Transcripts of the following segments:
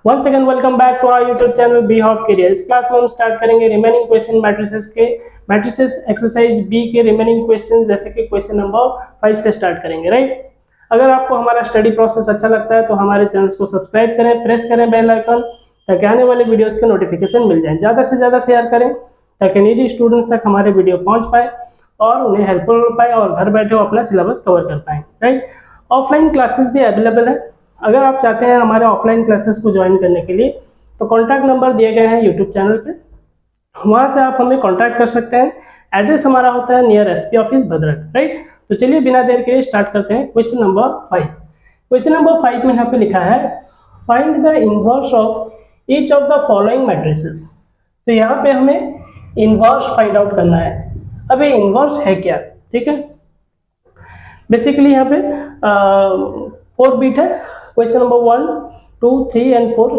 Once again welcome back to our YouTube channel B hop career. इस class में हम start करेंगे remaining question matrices exercise B के remaining question, जैसे कि क्वेश्चन नंबर 5 से स्टार्ट करेंगे, राइट। अगर आपको हमारा स्टडी प्रोसेस अच्छा लगता है तो हमारे चैनल को सब्सक्राइब करें, प्रेस करें बेल आइकन, ताकि आने वाले वीडियोस के नोटिफिकेशन मिल जाए। ज़्यादा से ज़्यादा शेयर करें ताकि नीडी स्टूडेंट्स तक हमारे वीडियो पहुंच पाए और उन्हें हेल्पफुल हो पाए और घर बैठे वो अपना सिलेबस कवर कर पाएँ, राइट। ऑफलाइन क्लासेस भी अवेलेबल है। अगर आप चाहते हैं हमारे ऑफलाइन क्लासेस को ज्वाइन करने के लिए तो कॉन्टैक्ट नंबर दिए गए हैं यूट्यूब चैनल पे, वहाँ से आप हमें कॉन्टैक्ट कर सकते हैं। एड्रेस हमारा होता है near SP office Bhadrak, right. तो चलिए बिना देर के स्टार्ट करते हैं क्वेश्चन नंबर 5। क्वेश्चन नंबर 5 में यहाँ पे लिखा है find the inverse of each of the following matrices. तो यहाँ पे हमें इनवर्स फाइंड आउट करना है। अब ये इनवर्स है क्या, ठीक है। बेसिकली यहाँ पे 4 बीट है। क्वेश्चन नंबर 1, 2, 3 एंड 4,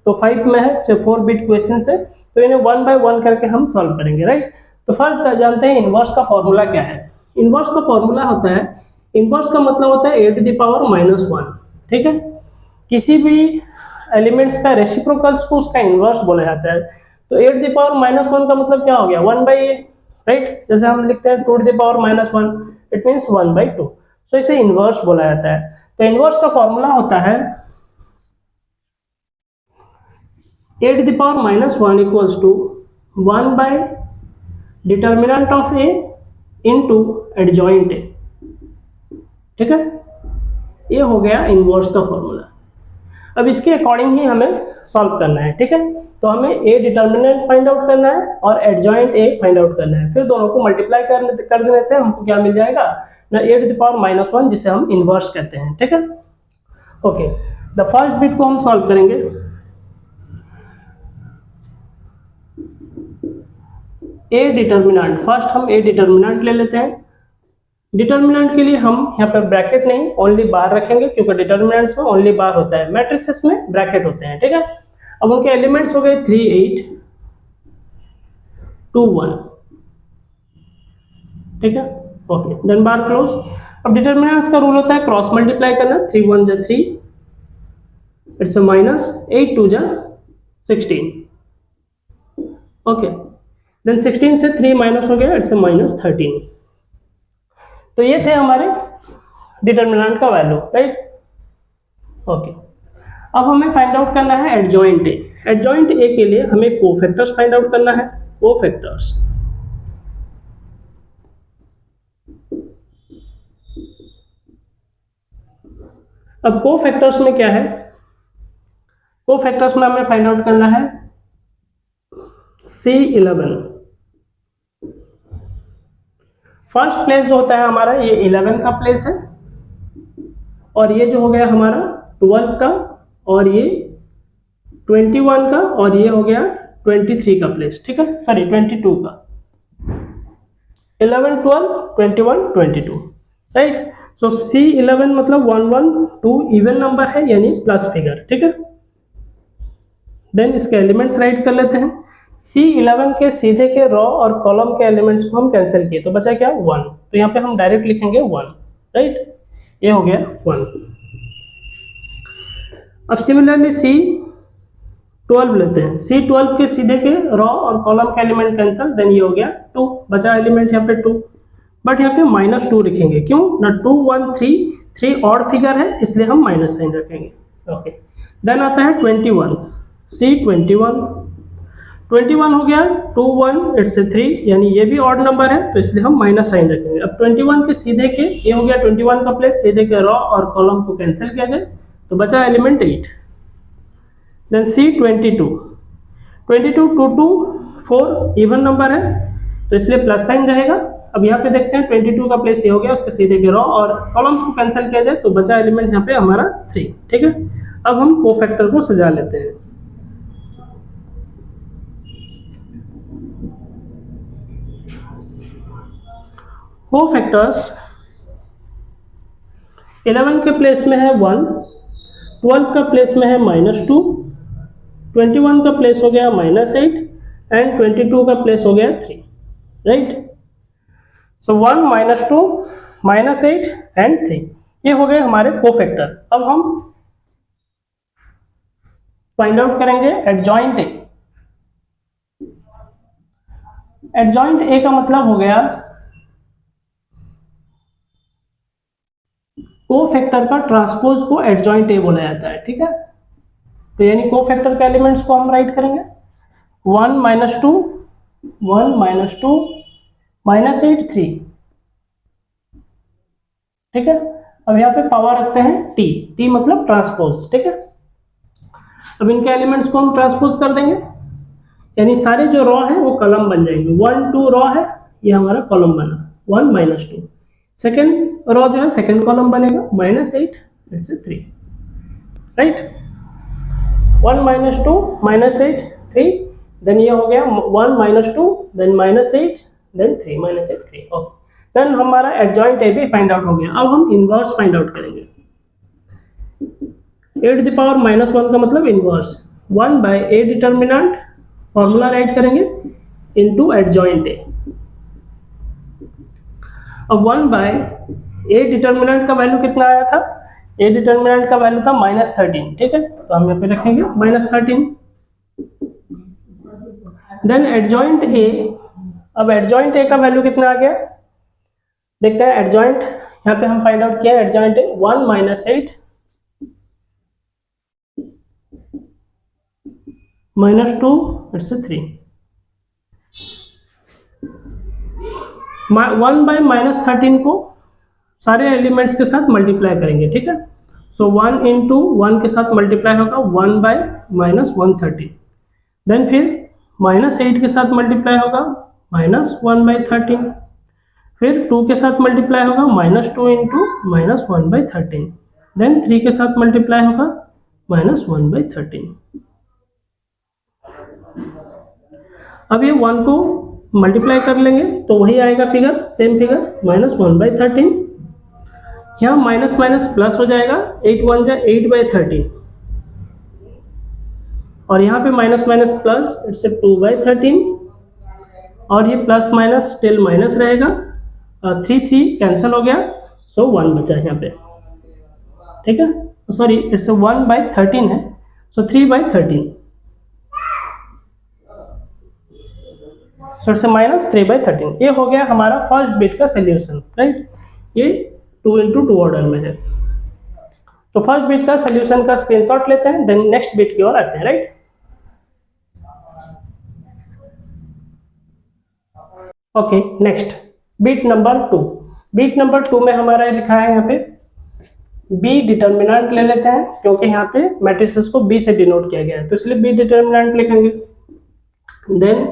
तो 5 में है, 4 बीट क्वेश्चन है, तो इन्हें 1 बाय 1 करके हम सॉल्व करेंगे, राइट। तो फर्स्ट जानते हैं इनवर्स का फॉर्मूला क्या है। इनवर्स का फॉर्मूला होता है, इनवर्स का मतलब होता है a⁻⁻1, ठीक है। किसी भी एलिमेंट्स का रेसिप्रोकल्स को उसका इनवर्स बोला जाता है। तो a⁻⁻1 का मतलब क्या हो गया, 1/a, राइट। जैसे हम लिखते हैं 2⁻⁻1, इट मीन्स 1/2, तो इसे इनवर्स बोला जाता है। तो इनवर्स का फॉर्मूला होता है a⁻⁻1 equals to 1 by determinant of a into adjoint a, ठीक है। ये हो गया इनवर्स का फॉर्मूला। अब इसके अकॉर्डिंग ही हमें सॉल्व करना है, ठीक है। तो हमें a डिटर्मिनेंट फाइंड आउट करना है और एडजॉइंट a फाइंड आउट करना है। फिर दोनों को मल्टीप्लाई कर देने से हमको क्या मिल जाएगा ना, a⁻⁻1, जिसे हम इनवर्स कहते हैं, ठीक है। ओके, द फर्स्ट बिट को हम सॉल्व करेंगे। a डिटर्मिनेंट, फर्स्ट हम a डिटर्मिनेंट ले लेते हैं। डिटर्मिनेंट के लिए हम यहाँ पर ब्रैकेट नहीं ओनली बार रखेंगे, क्योंकि डिटर्मिनेंट्स में ओनली बार होता है, मैट्रिसेस में ब्रैकेट होते हैं, ठीक है। अब उनके एलिमेंट्स हो गए 3, 8, 2, 1, ठीक है। ओके, देन बार क्लोज। अब डिटर्मिनेंट्स का रूल होता है क्रॉस मल्टीप्लाई करना, 3 1 जा 3, इट्स अ माइनस, 8 2 जा 16, ओके। देन 16 से 3 माइनस हो गया, इट्स अ माइनस 13। तो ये थे हमारे डिटर्मिनेंट का वैल्यू, राइट। ओके, अब हमें फाइंड आउट करना है एडजॉइंट ए। एडजॉइंट ए के लिए हमें कोफैक्टर्स फाइंड आउट करना है, कोफैक्टर्स। अब कोफैक्टर्स में क्या है, कोफैक्टर्स में हमें फाइंड आउट करना है C11। फर्स्ट प्लेस जो होता है हमारा, ये 11 का प्लेस है, और ये जो हो गया हमारा 12 का, और ये 21 का, और ये हो गया 23 का प्लेस, ठीक है, सॉरी 22 का। 11 12 21 22, राइट। सो C11 मतलब 1 1 2 इवन नंबर है, यानी प्लस फिगर, ठीक है। देन इसके एलिमेंट्स राइट कर लेते हैं। C11 के सीधे के रॉ और कॉलम के एलिमेंट्स को हम कैंसिल किए, तो बचा क्या 1, तो यहाँ पे हम डायरेक्ट लिखेंगे 1, राइट। ये हो गया 1। अब सिमिलरली C12 लेते हैं। C12 के सीधे के रॉ और कॉलम के एलिमेंट कैंसिल, देन ये हो गया 2, बचा एलिमेंट यहाँ पे 2, बट यहाँ पे -2 लिखेंगे, क्यों ना, 2 1 3 ऑड फिगर है, इसलिए हम माइनस साइन रखेंगे, ओके। देन आता है 21, C21 हो गया 2 1, इट्स 3, यानी ये भी ऑड नंबर है, तो इसलिए हम माइनस साइन रखेंगे। अब 21 के सीधे के, ये हो गया 21 का प्लेस, सीधे के रॉ और कॉलम को कैंसिल किया जाए, तो बचा element 8। Then C22 2 2 4 even number है, तो इसलिए प्लस साइन रहेगा। अब यहाँ पे देखते हैं 22 का प्लेस ये हो गया, उसके सीधे के रॉ और कॉलम्स को कैंसिल किया जाए, तो बचा एलिमेंट यहाँ पे हमारा 3, ठीक है। अब हम कोफैक्टर को सजा लेते हैं। कोफैक्टर्स 11 के प्लेस में है 1, 12 का प्लेस में है -2, 21 का प्लेस हो गया -8 एंड 22 का प्लेस हो गया 3, राइट। सो 1 -2 -8 एंड 3, ये हो गए हमारे कोफैक्टर। अब हम फाइंड आउट करेंगे एडजॉइंट ए। एडजॉइंट ए का मतलब हो गया कोफैक्टर का ट्रांसपोज को एडजॉइंट ए बोला जाता है, ठीक है। तो यानी कोफैक्टर के एलिमेंट्स को हम राइट करेंगे 1 - 2 1 - 2 -8 3, ठीक है। अब यहाँ पे पावर रखते हैं टी, टी मतलब ट्रांसपोज, ठीक है। अब इनके एलिमेंट्स को हम ट्रांसपोज कर देंगे, यानी सारे जो रॉ हैं वो कॉलम बन जाएंगे। 1 2 रॉ है, ये हमारा कॉलम बना 1 - 2। सेकेंड रॉ जो है सेकेंड कॉलम बनेगा -8 इट्स 3, राइट। 1 - 2 -8 3, देन ये हो गया 1 - 2 देन -8 देन 3 -8 3, ओके। देन हमारा एडजॉइंट ए भी फाइंड आउट हो गया। अब हम इनवर्स फाइंड आउट करेंगे। a⁻ -1 का मतलब inverse 1/a determinant, formula right करेंगे इनटू एडजॉइंट ए। अब 1/a डिटर्मिनेंट का वैल्यू कितना आया था, a डिटर्मिनेंट का वैल्यू था -13, ठीक है। तो हम यहाँ पे रखेंगे -13। देन एडजॉइंट ए, अब एडजॉइंट ए का वैल्यू कितना आ गया देखते हैं। एडजॉइंट यहाँ पे हम फाइंड आउट किया एडजॉइंट ए 1 - 8 -2 इट्स 3। 1/-13 को सारे एलिमेंट्स के साथ मल्टीप्लाई करेंगे, ठीक है। सो 1 × 1 के साथ मल्टीप्लाई होगा 1/-113, देन फिर -8 के साथ मल्टीप्लाई होगा -1/13, फिर 2 के साथ मल्टीप्लाई होगा -2 × -1/13, देन 3 के साथ मल्टीप्लाई होगा -1/13। अब ये 1 को मल्टीप्लाई कर लेंगे तो वही आएगा फिगर, सेम फिगर -1/13। यहाँ माइनस माइनस प्लस हो जाएगा, 8 × 1 = 8/13, और यहाँ पे माइनस माइनस प्लस इट्स 2/13, और ये प्लस माइनस स्टिल माइनस रहेगा, 3 3 कैंसिल हो गया, सो 1 बचा यहाँ पे, ठीक है। सॉरी इट्स 1/13 है, सो 3/13, सो इट्स -3/13। ये हो गया हमारा फर्स्ट बिट का सोल्यूशन, राइट। ये 2 × 2 ऑर्डर में है। तो फर्स्ट बिट का सोल्यूशन का स्क्रीनशॉट लेते हैं, देन नेक्स्ट बिट की ओर आते हैं, right. Okay, next bit number 2। Bit number 2 में हमारा लिखा है यहाँ पे बी डिटर्मिनेंट ले लेते हैं, क्योंकि यहाँ पे मैट्रिसेस को बी से डिनोट किया गया है, तो इसलिए बी डिटर्मिनेंट लिखेंगे। देन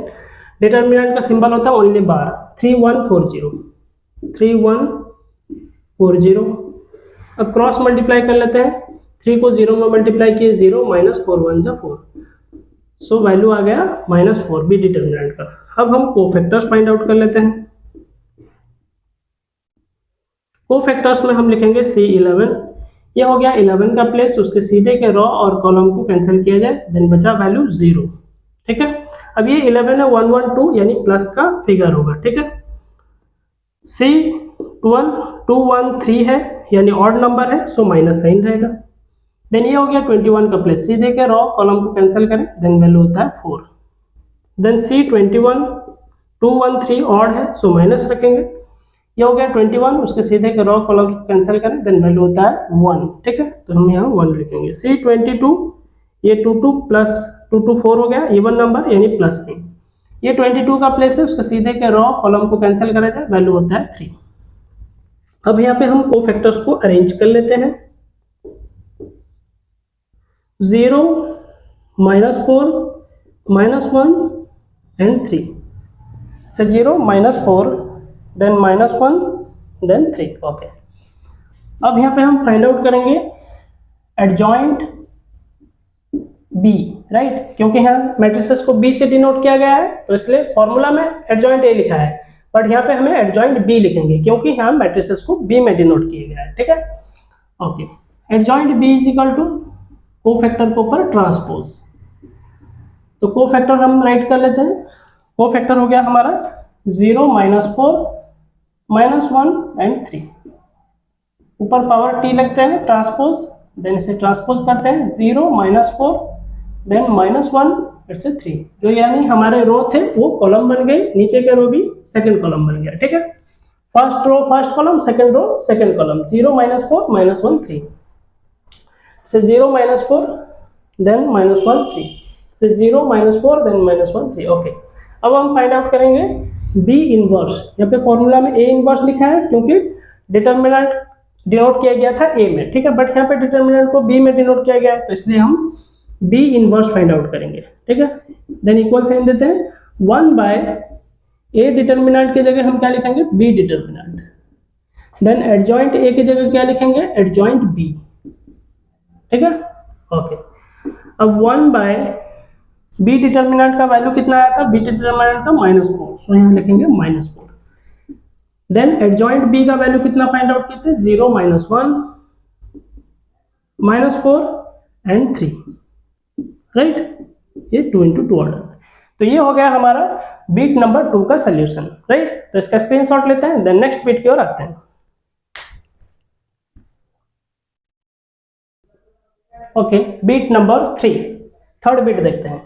डिटर्मिनेंट का सिंबल होता है ओनली बार, 3140 3140। अब क्रॉस मल्टीप्लाई कर लेते हैं, 3 को 0 में मल्टीप्लाई किए 0 -4 1 = 4, सो वैल्यू आ गया -4 बी डिटर्मिनेंट का। अब हम कोफैक्टर्स फाइंड आउट कर लेते हैं। कोफैक्टर्स में हम लिखेंगे C11, ये हो गया 11 का प्लेस, उसके सीधे के रॉ और कॉलम को कैंसिल किया जाए, देन बचा वैल्यू 0, ठीक है। अब ये 11 है 1 1 2 यानी प्लस का फिगर होगा, ठीक है। C12 2 1 3 है यानी ऑड नंबर है, सो माइनस साइन रहेगा। देन ये हो गया 21 का प्लेस, सीधे के रॉ कॉलम को कैंसिल करें, देन वैल्यू होता है 4। देन C21 2 1 3 ऑड है, सो माइनस रखेंगे। ये हो गया 21, उसके सीधे के रॉ कॉलम को कैंसिल करें, देन वैल्यू होता है 1, ठीक है। तो हम यहाँ 1 लिखेंगे। C22 ये 2 2 प्लस 2 2 4 हो गया, इवन नंबर यानी प्लस नहीं। ये 22 का प्लेस है, उसके सीधे के रॉ कॉलम को कैंसिल करा जाए, वैल्यू होता है 3। अब यहाँ पे हम कोफैक्टर्स को अरेंज कर लेते हैं। 0 -4 -1 and 3, so 0 -4 then -1 then 3, okay. अब यहाँ पे हम फाइंड आउट करेंगे एडजॉइंट बी, राइट, क्योंकि यहाँ मैट्रिसेस को बी से डिनोट किया गया है, तो इसलिए फॉर्मूला में एडजॉइंट ए लिखा है, बट यहाँ पे हमें एडजॉइंट बी लिखेंगे, क्योंकि यहाँ मैट्रिसेस को बी में डिनोट किया गया है, ठीक है। ओके, एडजॉइंट बी = कोफैक्टर के ऊपर ट्रांसपोज। तो कोफैक्टर हम राइट कर लेते हैं। कोफैक्टर हो गया हमारा 0 -4 -1 एंड 3, ऊपर पावर टी लगते हैं ट्रांसपोज, देन इसे ट्रांसपोज करते हैं 0 -4 देन -1 इट्स 3, जो यानी हमारे रो थे वो कॉलम बन गए, नीचे के रो भी सेकंड कॉलम बन गया, ठीक है। First row first column, second row second column, 0 -4 -1 3, से 0 -4 देन -1 3, से 0 -4 देन -1 3, ओके। अब हम फाइंड आउट करेंगे बी इनवर्स। यहाँ पे फॉर्मूला में ए इनवर्स लिखा है क्योंकि डिटर्मिनेंट डिनोट किया गया था ए में, ठीक है, बट यहाँ पे डिटर्मिनेंट को बी में डिनोट किया गया है, तो इसलिए हम बी इनवर्स फाइंड आउट करेंगे, ठीक है। देन इक्वल साइन देते हैं, 1 ए डिटर्मिनेंट की जगह हम क्या लिखेंगे, B determinant. Then adjoint A की जगह क्या लिखेंगे, एडजॉइंट बी, ठीक है, ओके। अब 1 बी डिटर्मिनेंट का वैल्यू कितना आया था, बी डिटर्मिनेंट का -4, सो यहाँ लिखेंगे -4। देन एडजॉइंट बी का वैल्यू कितना फाइंड आउट किए थे, 0 -1 -4 एंड 3, राइट, ये 2 × 2 ऑर्डर। तो ये हो गया हमारा बीट नंबर 2 का सोल्यूशन, राइट। तो इसका स्क्रीनशॉट लेते हैं, देन नेक्स्ट बीट की ओर आते हैं। Okay, beat number 3, third beat देखते हैं।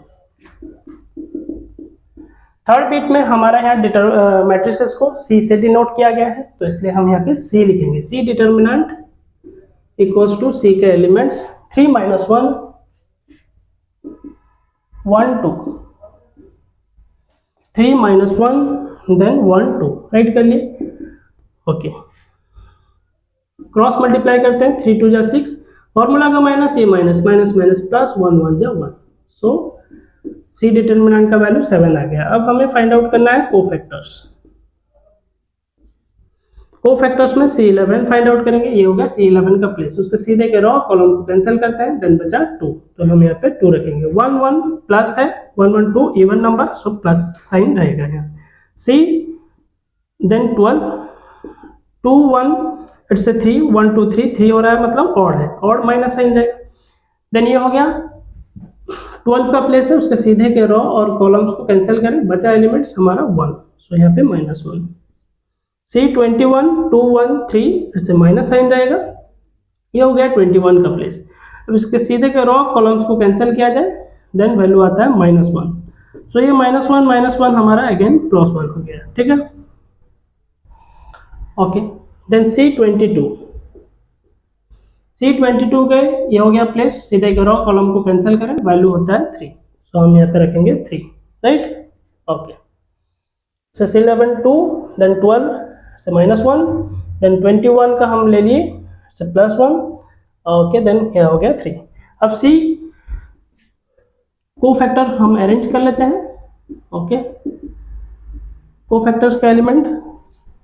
थर्ड बीट में हमारा यहाँ मैट्रिसेस को सी से डिनोट किया गया है, तो इसलिए हम यहाँ पे सी लिखेंगे, सी डिटर्मिनेंट इक्वल्स टू सी के एलिमेंट्स 3 - 1 1 2, 3 - 1 देन 1 2, राइट कर लिए, ओके। क्रॉस मल्टीप्लाई करते हैं, 3 2 = 6, फॉर्मूला का माइनस, ये माइनस माइनस माइनस प्लस, 1 1 = 1, सो सी डिटर्मिनेंट का वैल्यू 7 आ गया। अब हमें फाइंड आउट करना है कोफैक्टर्स। कोफैक्टर्स में C11 फाइंड आउट करेंगे, ये होगा C11 का प्लेस, उसके सीधे के रो कॉलम को कैंसिल करते हैं, देन बचा 2, तो हम यहाँ पे 2 रखेंगे। 1 1 प्लस है, 1 1 2 even number, so plus sign रहेगा यहाँ। C देन 12 2 1 इट्स 3 1 2 3 3 हो रहा है, मतलब ऑड है, ऑड माइनस साइन रहेगा। देन ये हो गया 12 का प्लेस है, उसके सीधे के रो और कॉलम्स को कैंसिल करें, बचा एलिमेंट्स हमारा 1, सो यहाँ पे -1। C 21 2 1 3 इससे माइनस साइन रहेगा, ये हो गया 21 का प्लेस। अब इसके सीधे के रो कॉलम्स को कैंसिल किया जाए, देन वैल्यू आता है -1, सो ये -1 -1 हमारा अगेन +1 हो गया, ठीक है, ओके। देन C22 के ये हो गया प्लेस, सीधे के रो कॉलम को कैंसिल करें, वैल्यू होता है 3, सो हम यहाँ पे रखेंगे 3, राइट, ओके। सो C11 2 देन 12 से -1 देन 21 का हम ले लिए से +1, ओके, देन क्या हो गया 3। अब C कोफैक्टर हम अरेंज कर लेते हैं, ओके। कोफैक्टर्स का एलिमेंट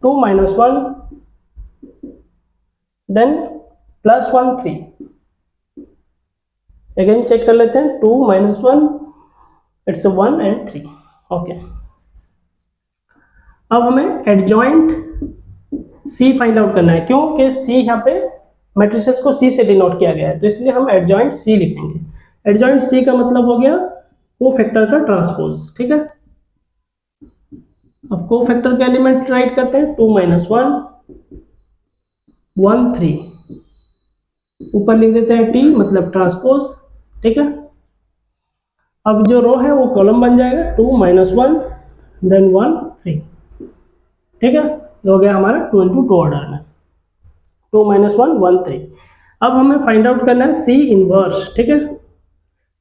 2 - 1 देन +1 3, अगेन चेक कर लेते हैं, 2 - 1 इट्स 1 एंड 3, ओके। अब हमें एडजॉइंट C फाइंड आउट करना है, क्योंकि C यहाँ पे मैट्रिसेस को C से डिनोट किया गया है, तो इसलिए हम एडजॉइंट C लिखेंगे। एडजॉइंट C का मतलब हो गया कोफैक्टर का ट्रांसपोज, ठीक है। अब कोफैक्टर के एलिमेंट राइट करते हैं, 2 - 1 1 3, ऊपर लिख देते हैं T मतलब ट्रांसपोज, ठीक है। अब जो रो है वो कॉलम बन जाएगा, 2 - 1 देन 1 3, ठीक है, हो गया हमारा 2 × 2 ऑर्डर में, 2 - 1 1 3। अब हमें फाइंड आउट करना है C इनवर्स, ठीक है।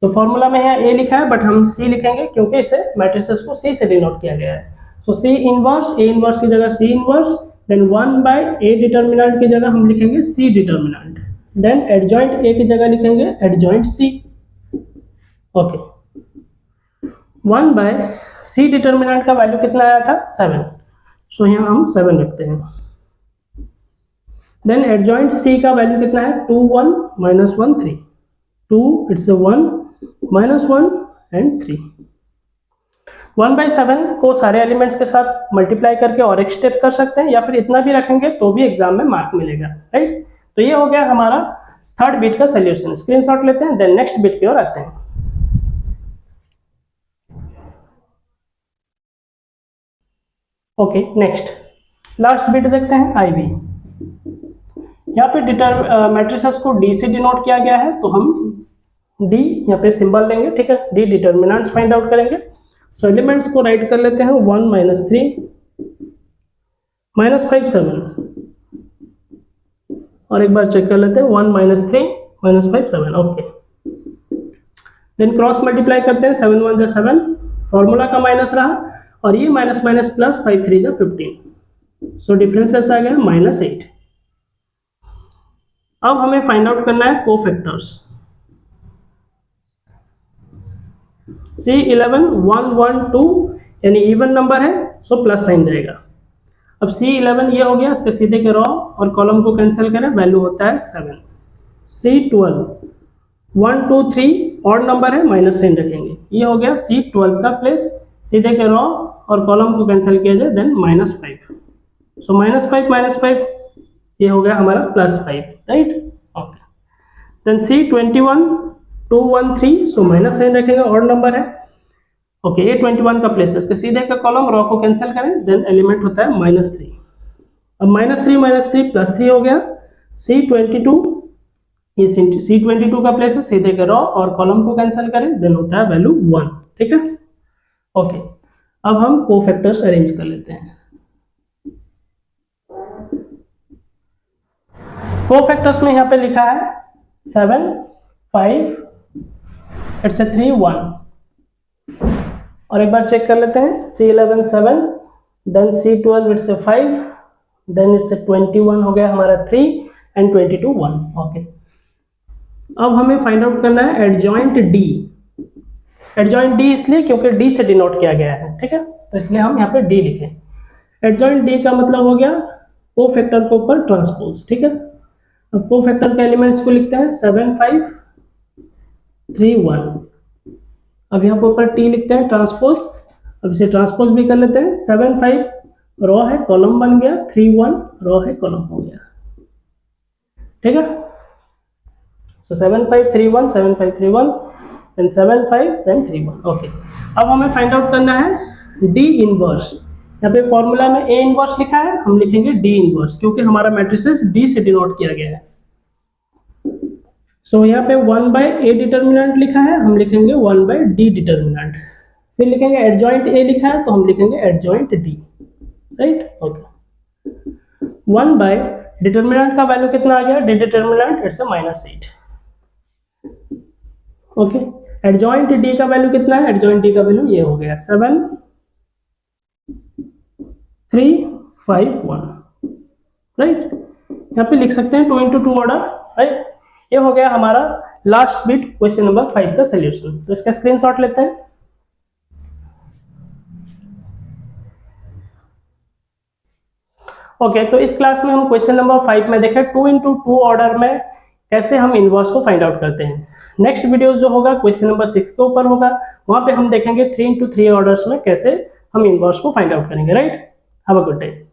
तो फॉर्मूला में यहाँ A लिखा है, बट हम C लिखेंगे क्योंकि इसे मैट्रिसेस को C से डिनोट किया गया है, सो C इनवर्स, A इनवर्स की जगह C inverse, then 1/A determinant की जगह हम लिखेंगे C determinant, then adjoint A की जगह लिखेंगे adjoint C, okay. 1/C determinant का वैल्यू कितना आया था, 7, सो यहाँ हम 7 रखते हैं। देन एडजॉइंट C का वैल्यू कितना है, 2 1 -1 3, 2 इट्स 1 -1 एंड 3। 1/7 को सारे एलिमेंट्स के साथ मल्टीप्लाई करके और एक स्टेप कर सकते हैं, या फिर इतना भी रखेंगे तो भी एग्जाम में मार्क मिलेगा, राइट। तो ये हो गया हमारा थर्ड बीट का सोल्यूशन। स्क्रीनशॉट लेते हैं, देन नेक्स्ट बीट की ओर आते हैं। ओके, नेक्स्ट लास्ट बीट देखते हैं, IB। यहाँ पे मैट्रिसेस को D से डिनोट किया गया है, तो हम डी यहाँ पे सिंबल लेंगे, ठीक है, डी डिटर्मिनेंट्स फाइंड आउट करेंगे। सो एलिमेंट्स को राइट कर लेते हैं 1 - 3 -5 7 और एक बार चेक कर लेते हैं 1 - 3 -5 7। ओके, देन क्रॉस मल्टीप्लाई करते हैं 7 1 जा 7, फॉर्मूला का माइनस रहा और ये माइनस माइनस प्लस 5 3 जा 15। सो डिफरेंस आ गया -8। अब हमें फाइंड आउट करना है कोफैक्टर्स। C11 1 1 2 यानी इवन नंबर है, सो प्लस साइन रहेगा। अब C11 ये हो गया, इसके सीधे के रो और कॉलम को कैंसिल करें, वैल्यू होता है 7। C12 1 2 3 ऑड नंबर है, माइनस साइन रखेंगे, ये हो गया C12 का प्लेस, सीधे के रो और कॉलम को कैंसिल किया जाए, देन -5। सो -5 ये हो गया हमारा +5, right. Okay, then C21 2 1 3, so minus sign रखेंगे, ऑड नंबर है। ओके, ये 21 का प्लेस है, इसके सीधे का कॉलम, रो को कैंसिल करें, देन एलिमेंट होता है -3। अब -3 +3 हो गया। C22 ये C22 का प्लेस है, सीधे के रो और कॉलम को कैंसिल करें, देन होता है वैल्यू 1, ठीक है। ओके, अब हम कोफैक्टर्स अरेंज कर लेते हैं। कोफैक्टर्स में यहाँ पे लिखा है 7 5 इट्स 3 1 और एक बार चेक कर लेते हैं C11 7, then C12 it's 5, then it's 21 हो गया हमारा 3 एंड 22 1। ओके, अब हमें फाइंड आउट करना है एडजॉइंट डी। एडजॉइंट डी इसलिए क्योंकि डी से डिनोट किया गया है, ठीक है, तो इसलिए हम यहाँ पे डी लिखें। एडजॉइंट डी का मतलब हो गया कोफैक्टर के ऊपर ट्रांसपोज, ठीक है। अब कोफैक्टर के एलिमेंट्स को लिखते हैं 7 5 3 1। अब यहाँ पर ऊपर टी लिखते हैं ट्रांसपोज। अब इसे ट्रांसपोज भी कर लेते हैं, 7 5 रो है, कॉलम बन गया, 3 1 रो है, कॉलम हो गया, ठीक है। सो 7 5 3 1 7 5 3 1 देन 7 5 देन 3 1। ओके, अब हमें फाइंड आउट करना है डी इनवर्स। यहाँ पे फॉर्मूला में ए इनवर्स लिखा है, हम लिखेंगे डी इनवर्स क्योंकि हमारा मैट्रिसेस डी से डिनोट किया गया है। सो यहाँ पे 1/a डिटर्मिनेंट लिखा है, हम लिखेंगे 1/d डिटर्मिनेंट। फिर लिखेंगे एडजॉइंट ए लिखा है, तो हम लिखेंगे adjoint D, right. Okay, 1/ determinant का वैल्यू कितना आ गया, D determinant it's -8। Okay, adjoint D का वैल्यू कितना है, एडजॉइंट डी का वैल्यू ये हो गया 7 3 5 1, राइट। यहाँ पे लिख सकते हैं 2 × 2 ऑर्डर, राइट। ये हो गया हमारा लास्ट बिट क्वेश्चन नंबर 5 का सॉल्यूशन। तो इसका स्क्रीनशॉट लेते हैं। ओके, तो इस क्लास में हम क्वेश्चन नंबर 5 में देखें 2 × 2 ऑर्डर में कैसे हम इनवर्स को फाइंड आउट करते हैं। नेक्स्ट वीडियो जो होगा क्वेश्चन नंबर 6 के ऊपर होगा, वहां पे हम देखेंगे 3 × 3 ऑर्डर्स में कैसे हम इनवर्स को फाइंड आउट करेंगे, right. Have a good day.